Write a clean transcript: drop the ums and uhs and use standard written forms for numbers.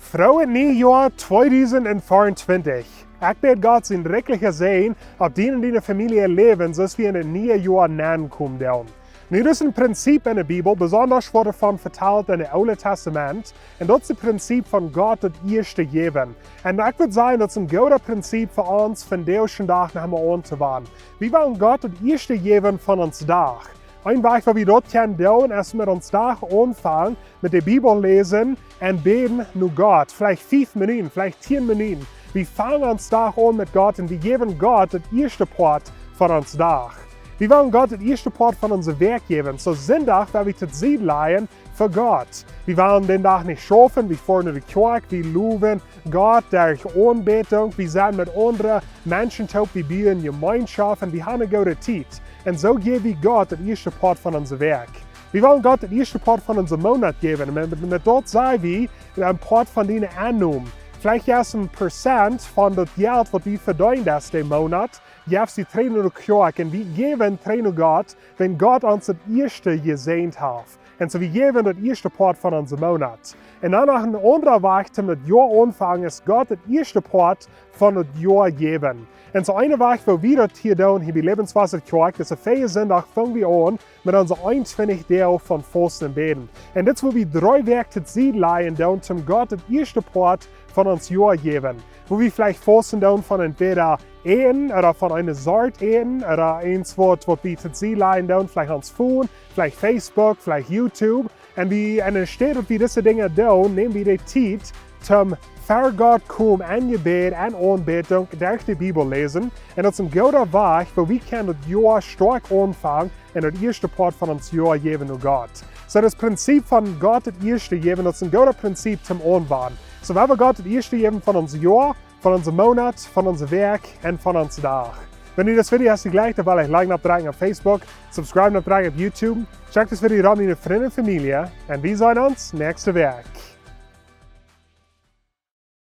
Vrouwen Nieuwjaar 2024. Ik bid God zijn rijkelijke zegen op die en die familie leven, zoals we in het nieuwe jaar naankomen doen. Nu, dat is een principe in de Bijbel, besonders wordt ervan verteld in het Oude Testament. En dat is het principe van God het Ieescht geven. En ik wil zeggen, dat is een goede principe voor ons van deze dag naar aan te waan. We willen God het Ieescht geven van ons dag. Een weg wat we dat kunnen doen, is met ons dag aanvangen, met de Bijbel lezen en beden naar God. Vielleicht 5 minuten, vielleicht 10 minuten. We vangen ons dag aan met God en we geven God het eerste part van ons dag. We willen God het eerste part van onze werk geven. Zo zondag waar we te zien leiden voor God. We willen den dag niet schaffen, we voeren naar de kerk, we loven God durch aanbetung. We zijn met andere mensen toe, we bieden gemeenschap en we hebben een goede tijd. En zo geven we God het eerste part van onze werk. We willen God het eerste part van onze maand geven. En met dat zijn we een part van die aannemen. Vielleicht juist 1% van dat geld wat we verdienen deze maand, geeft die trainen naar de kerk. En we geven trainen God, wenn God ons het eerste gezegend heeft. En zo we geven het eerste part van onze maand. En dan nog een andere weg om het jaar aanvangen is God het eerste part van het jaar geven. En zo een weg waar we dat hier doen, hier bij Lebenswasser kerk, dus op vijf zondag vangen we aan met onze 21 deel van Fasten en Bäden. En dit is waar we 3 weken te zien leiden doen, om God het eerste part van ons jaar geven. Wo wir vielleicht Fasten doen van entweder eten oder von einer Sorte eten oder eins, was wir zu sehen leiden doen, vielleicht ans Phone, vielleicht Facebook, vielleicht YouTube. Und anstatt dass wir diese Dinge tun, nehmen wir die Zeit zum vor Gott kommen en gebed en aanbetung durch die Bibel lesen. En dat is een goede weg waar we kunnen het jaar sterk aanvangen en het eerste part van ons jaar geven naar God. So das principe van God het eerste geven, dat is een goede principe zum aanwenden. So we hebben God het eerste geven van ons jaar, van onze maand, van onze werk en van onze dag. Wenn ihr das Video hast gleich, dann will ich like abdrücken auf Facebook, subscribe abdrücken auf YouTube, check das Video ran in de Freunde und Familie und wir sehen uns nächste Woche.